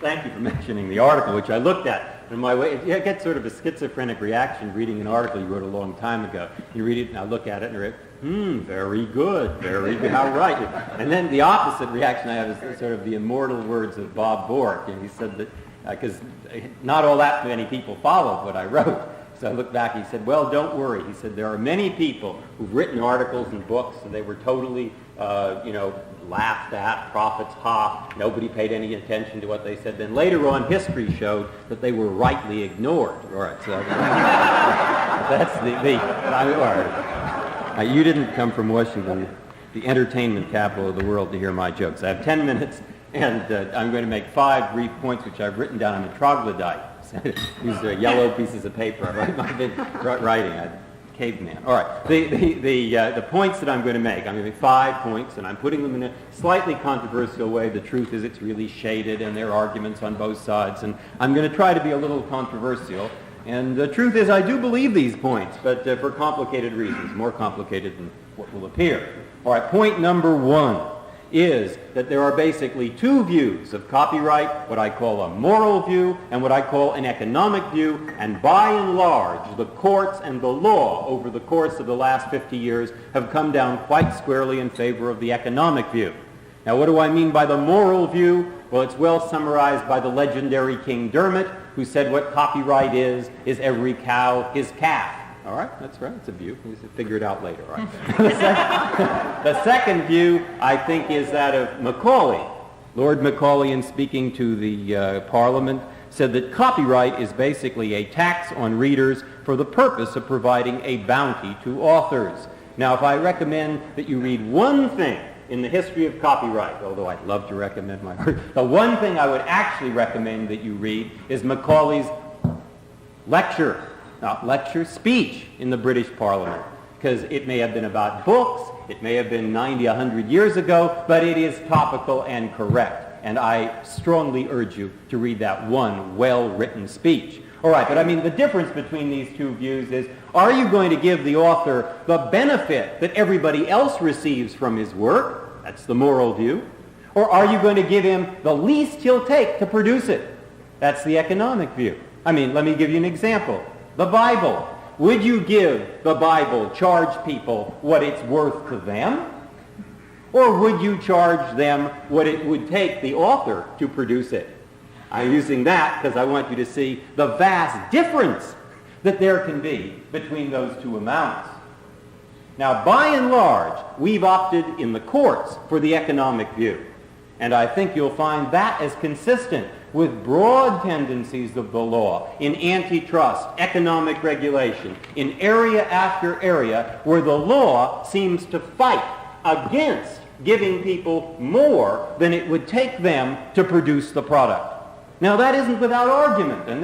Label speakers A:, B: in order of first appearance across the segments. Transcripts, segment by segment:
A: thank you for mentioning the article, which I looked at. And my way, you get sort of a schizophrenic reaction reading an article you wrote a long time ago. You read it, and I look at it, and I read, very good, how right. And then the opposite reaction I have is sort of the immortal words of Bob Bork. And he said that, because not all that many people followed what I wrote. So I looked back, he said, well, don't worry. He said, there are many people who've written articles and books, and they were totally, laughed at, prophets, nobody paid any attention to what they said. Then later on, history showed that they were rightly ignored. All right, so that's you didn't come from Washington, the entertainment capital of the world, to hear my jokes. I have 10 minutes, and I'm going to make 5 brief points, which I've written down on a troglodyte. These are yellow pieces of paper. I've been writing. Caveman. All right. The points that I'm going to make, I'm going to make 5 points, and I'm putting them in a slightly controversial way. The truth is it's really shaded, and there are arguments on both sides, and I'm going to try to be a little controversial. And the truth is I do believe these points, but for complicated reasons, more complicated than what will appear. All right. Point number 1 is that there are basically 2 views of copyright, what I call a moral view and what I call an economic view, and by and large, the courts and the law over the course of the last 50 years have come down quite squarely in favor of the economic view. Now, what do I mean by the moral view? Well, it's well summarized by the legendary King Dermot, who said what copyright is every cow his calf. All right, that's right, it's a view. You can figure it out later, all right? The second view, I think, is that of Macaulay. Lord Macaulay, in speaking to the Parliament, said that copyright is basically a tax on readers for the purpose of providing a bounty to authors. Now, if I recommend that you read one thing in the history of copyright, although I'd love to recommend my work, the one thing I would actually recommend that you read is Macaulay's speech in the British Parliament, because it may have been about books, it may have been 90, 100 years ago, but it is topical and correct. And I strongly urge you to read that one well-written speech. All right, but I mean, the difference between these 2 views is, are you going to give the author the benefit that everybody else receives from his work? That's the moral view. Or are you going to give him the least he'll take to produce it? That's the economic view. I mean, let me give you an example. The Bible. Would you give the Bible, charge people what it's worth to them? Or would you charge them what it would take the author to produce it? I'm using that because I want you to see the vast difference that there can be between those 2 amounts. Now, by and large, we've opted in the courts for the economic view. And I think you'll find that as consistent with broad tendencies of the law in antitrust, economic regulation, in area after area where the law seems to fight against giving people more than it would take them to produce the product. Now, that isn't without argument, and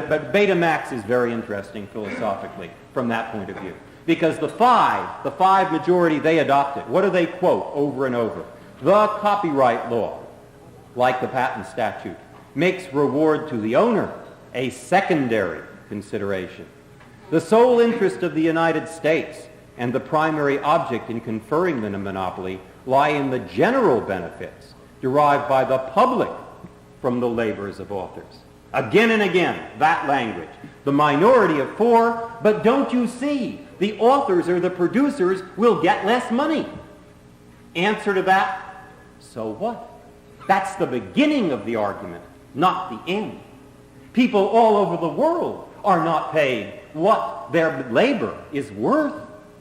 A: but Betamax is very interesting philosophically from that point of view, because the five majority they adopted, what do they quote over and over? The copyright law, like the patent statute, makes reward to the owner a secondary consideration. The sole interest of the United States and the primary object in conferring the monopoly lie in the general benefits derived by the public from the labors of authors. Again and again, that language. The minority of 4, but don't you see, the authors or the producers will get less money. Answer to that, so what? That's the beginning of the argument, not the end. People all over the world are not paid what their labor is worth.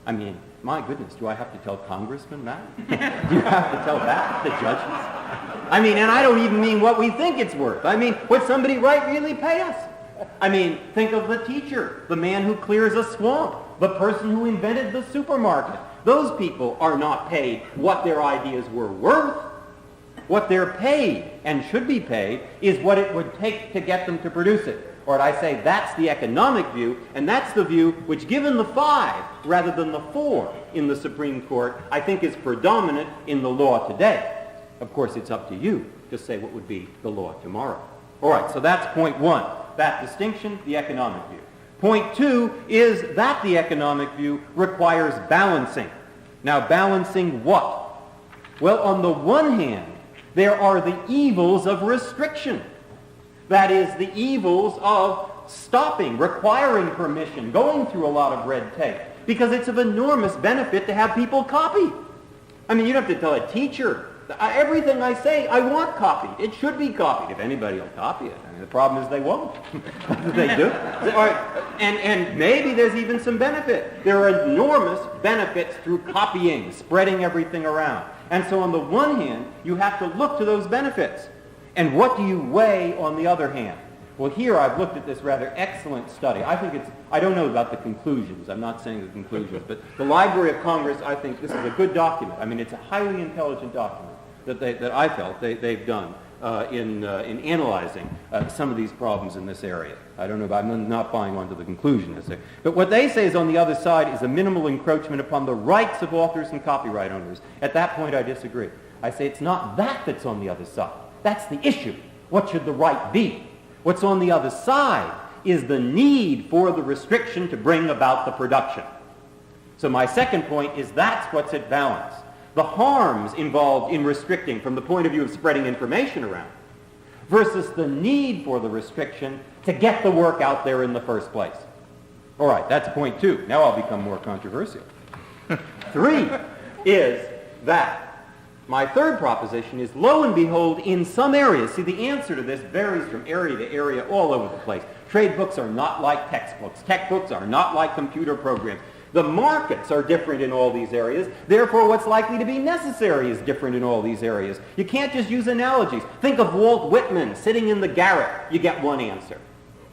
A: I mean, my goodness, do I have to tell congressmen that? Do you have to tell that to judges? I mean, and I don't even mean what we think it's worth. I mean, would somebody really pay us? I mean, think of the teacher, the man who clears a swamp, the person who invented the supermarket. Those people are not paid what their ideas were worth. What they're paid and should be paid is what it would take to get them to produce it. Or I say that's the economic view, and that's the view which, given the 5 rather than the 4 in the Supreme Court, I think is predominant in the law today. Of course, it's up to you to say what would be the law tomorrow. All right, so that's point 1. That distinction, the economic view. Point 2 is that the economic view requires balancing. Now, balancing what? Well, on the one hand, there are the evils of restriction. That is, the evils of stopping, requiring permission, going through a lot of red tape, because it's of enormous benefit to have people copy. I mean, you don't have to tell a teacher, everything I say, I want copied. It should be copied, if anybody will copy it. I mean, the problem is they won't. They do. And maybe there's even some benefit. There are enormous benefits through copying, spreading everything around. And so on the one hand, you have to look to those benefits. And what do you weigh on the other hand? Well, here I've looked at this rather excellent study. I don't know about the conclusions. I'm not saying the conclusions. But the Library of Congress, I think this is a good document. I mean, it's a highly intelligent document that I felt they've done in analyzing some of these problems in this area. I don't know about, I'm not buying onto the conclusion. But what they say is on the other side is a minimal encroachment upon the rights of authors and copyright owners. At that point, I disagree. I say it's not that's on the other side. That's the issue. What should the right be? What's on the other side is the need for the restriction to bring about the production. So my second point is that's what's at balance. The harms involved in restricting from the point of view of spreading information around versus the need for the restriction to get the work out there in the first place. All right, that's point 2. Now I'll become more controversial. 3 is that my third proposition is, lo and behold, in some areas, see, the answer to this varies from area to area all over the place. Trade books are not like textbooks. Textbooks are not like computer programs. The markets are different in all these areas. Therefore, what's likely to be necessary is different in all these areas. You can't just use analogies. Think of Walt Whitman sitting in the garret. You get one answer.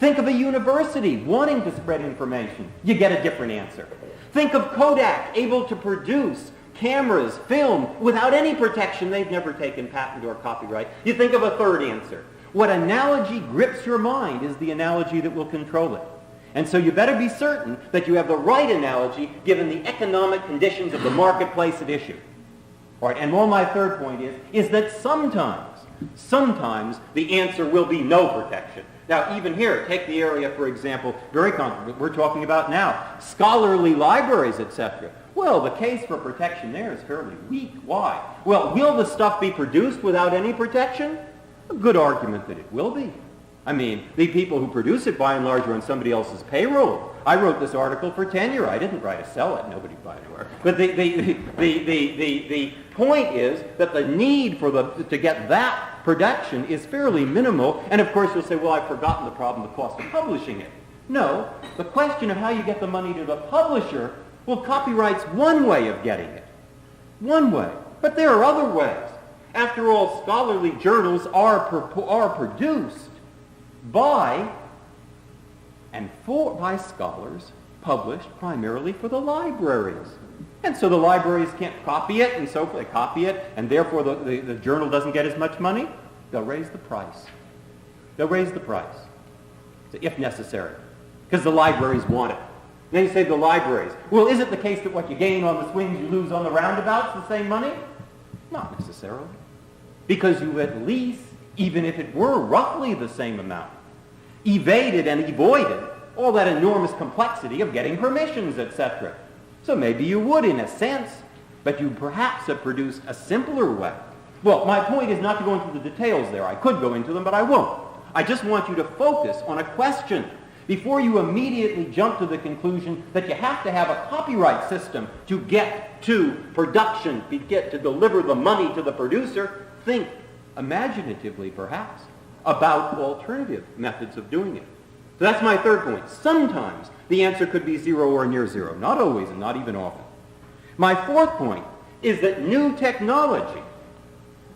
A: Think of a university wanting to spread information. You get a different answer. Think of Kodak able to produce cameras, film, without any protection. They've never taken patent or copyright. You think of a third answer. What analogy grips your mind is the analogy that will control it. And so you better be certain that you have the right analogy given the economic conditions of the marketplace at issue. All right, and my third point is that sometimes the answer will be no protection. Now, even here, take the area, for example, very common, we're talking about now, scholarly libraries, etc. Well, the case for protection there is fairly weak. Why? Well, will the stuff be produced without any protection? A good argument that it will be. I mean, the people who produce it, by and large, are on somebody else's payroll. I wrote this article for tenure. I didn't write to sell it. Nobody buy it anywhere. But the point is that the need to get that production is fairly minimal. And of course, you'll say, well, I've forgotten the problem, the cost of publishing it. No, the question of how you get the money to the publisher, well, copyright's one way of getting it. One way. But there are other ways. After all, scholarly journals are produced by scholars, published primarily for the libraries. And so the libraries can't copy it, and so they copy it, and therefore the journal doesn't get as much money. They'll raise the price. They'll raise the price, if necessary, because the libraries want it. Then you say the libraries. Well, is it the case that what you gain on the swings you lose on the roundabouts, the same money? Not necessarily. Because you at least, even if it were roughly the same amount, evaded and avoided all that enormous complexity of getting permissions, etc. So maybe you would in a sense, but you perhaps have produced a simpler way. Well, my point is not to go into the details there. I could go into them, but I won't. I just want you to focus on a question before you immediately jump to the conclusion that you have to have a copyright system to get to production, to deliver the money to the producer. Think imaginatively, perhaps, about alternative methods of doing it. So that's my third point. Sometimes the answer could be 0 or near 0. Not always and not even often. My fourth point is that new technology,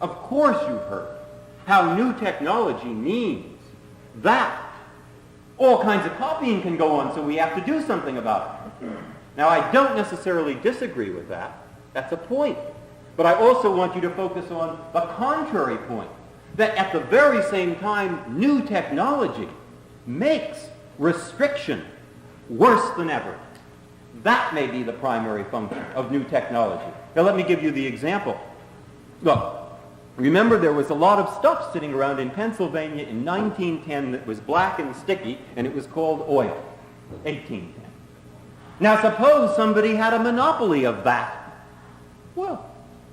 A: of course you've heard how new technology means that all kinds of copying can go on, so we have to do something about it. Now, I don't necessarily disagree with that. That's a point. But I also want you to focus on the contrary point, that at the very same time, new technology makes restriction worse than ever. That may be the primary function of new technology. Now, let me give you the example. Look, remember there was a lot of stuff sitting around in Pennsylvania in 1910 that was black and sticky, and it was called oil. 1810. Now, suppose somebody had a monopoly of that. Well,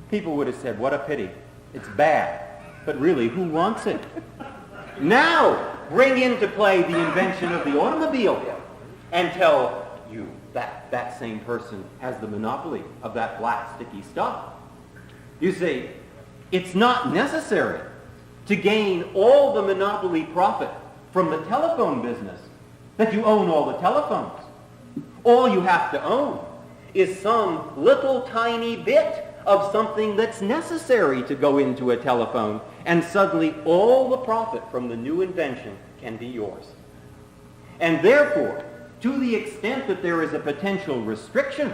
A: people would have said, what a pity. It's bad. But really, who wants it? Now, bring into play the invention of the automobile and tell you that that same person has the monopoly of that black sticky stuff. You see, it's not necessary to gain all the monopoly profit from the telephone business that you own all the telephones. All you have to own is some little tiny bit of something that's necessary to go into a telephone, and suddenly all the profit from the new invention can be yours. And therefore, to the extent that there is a potential restriction,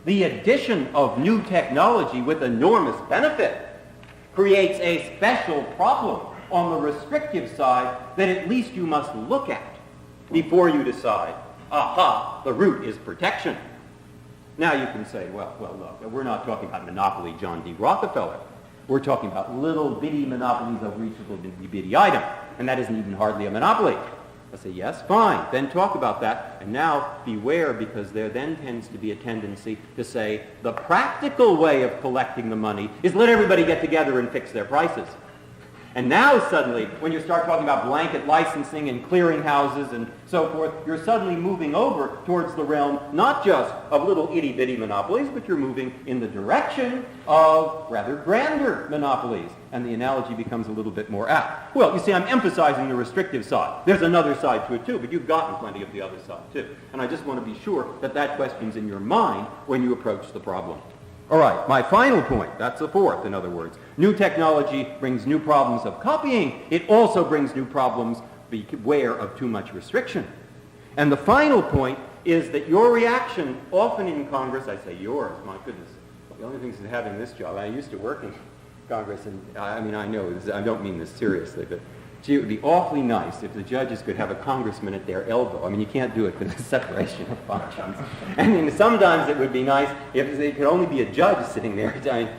A: the addition of new technology with enormous benefit creates a special problem on the restrictive side that at least you must look at before you decide, aha, the root is protection. Now you can say, well, look, we're not talking about monopoly John D. Rockefeller. We're talking about little bitty monopolies over each little bitty item, and that isn't even hardly a monopoly. I say, yes, fine, then talk about that, and now beware, because there then tends to be a tendency to say the practical way of collecting the money is let everybody get together and fix their prices. And now suddenly, when you start talking about blanket licensing and clearinghouses and so forth, you're suddenly moving over towards the realm not just of little itty-bitty monopolies, but you're moving in the direction of rather grander monopolies. And the analogy becomes a little bit more apt. Well, you see, I'm emphasizing the restrictive side. There's another side to it too, but you've gotten plenty of the other side too. And I just want to be sure that that question's in your mind when you approach the problem. All right, my final point, that's the fourth, in other words. New technology brings new problems of copying. It also brings new problems, beware of too much restriction. And the final point is that your reaction, often in Congress, I say yours, my goodness, the only thing is having this job. I used to work in Congress, and I mean, I know, I don't mean this seriously, but gee, it would be awfully nice if the judges could have a congressman at their elbow. I mean, you can't do it because of separation of functions. I mean, sometimes it would be nice if there could only be a judge sitting there. I mean,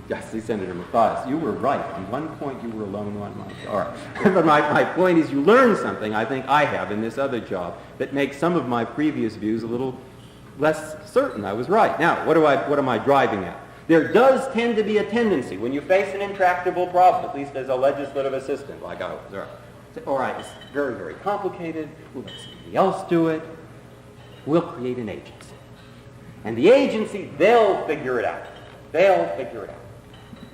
A: Justice Senator Mathias, you were right. On one point, you were alone on one. All right. But my point is you learn something, I think I have in this other job, that makes some of my previous views a little less certain I was right. Now, what am I driving at? There does tend to be a tendency, when you face an intractable problem, at least as a legislative assistant, like I was, all right, it's very, very complicated. We'll let somebody else do it. We'll create an agency. And the agency, they'll figure it out. They'll figure it out.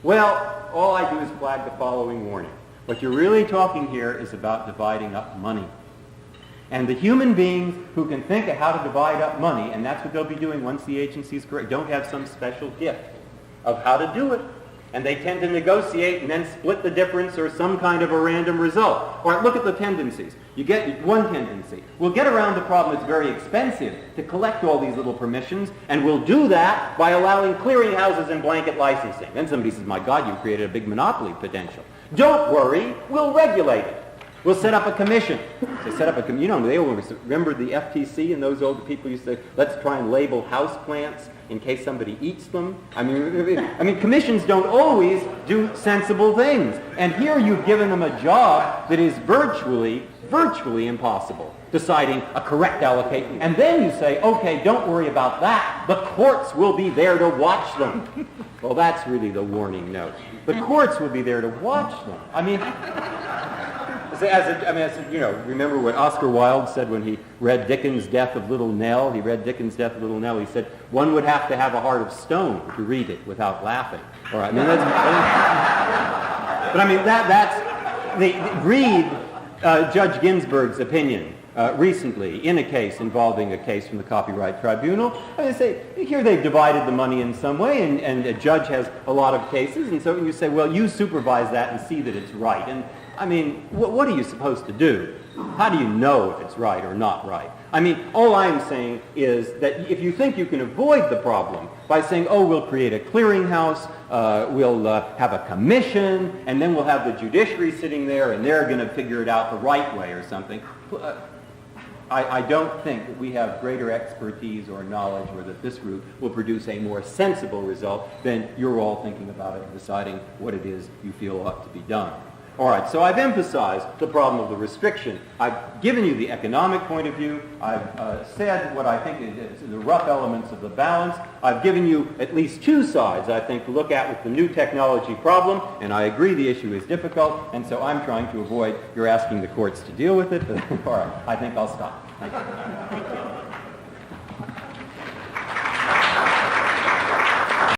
A: Well, all I do is flag the following warning. What you're really talking here is about dividing up money. And the human beings who can think of how to divide up money, and that's what they'll be doing once the agency is correct, don't have some special gift of how to do it. And they tend to negotiate and then split the difference or some kind of a random result. All right, look at the tendencies. You get one tendency. We'll get around the problem. It's very expensive to collect all these little permissions, and we'll do that by allowing clearinghouses and blanket licensing. Then somebody says, my God, you created a big monopoly potential. Don't worry, we'll regulate it. We'll set up a commission. So set up a commission. You know, they always remember the FTC and those older people used to say, let's try and label house plants in case somebody eats them. I mean, commissions don't always do sensible things. And here you've given them a job that is virtually impossible, deciding a correct allocation. And then you say, okay, don't worry about that. The courts will be there to watch them. Well, that's really the warning note. The courts will be there to watch them. I mean, remember what Oscar Wilde said when he read Dickens' Death of Little Nell? He read Dickens' Death of Little Nell. He said, one would have to have a heart of stone to read it without laughing. All right, I mean, read Judge Ginsburg's opinion recently in a case involving a case from the Copyright Tribunal. I mean, say, here they've divided the money in some way, and a judge has a lot of cases, and so you say, well, you supervise that and see that it's right. And I mean, what are you supposed to do? How do you know if it's right or not right? I mean, all I'm saying is that if you think you can avoid the problem by saying, oh, we'll create a clearinghouse, we'll have a commission, and then we'll have the judiciary sitting there, and they're going to figure it out the right way or something, I don't think that we have greater expertise or knowledge, or that this route will produce a more sensible result than you're all thinking about it and deciding what it is you feel ought to be done. All right, so I've emphasized the problem of the restriction. I've given you the economic point of view. I've said what I think is the rough elements of the balance. I've given you at least two sides, I think, to look at with the new technology problem, and I agree the issue is difficult, and so I'm trying to avoid your asking the courts to deal with it. All right, I think I'll stop. Thank you.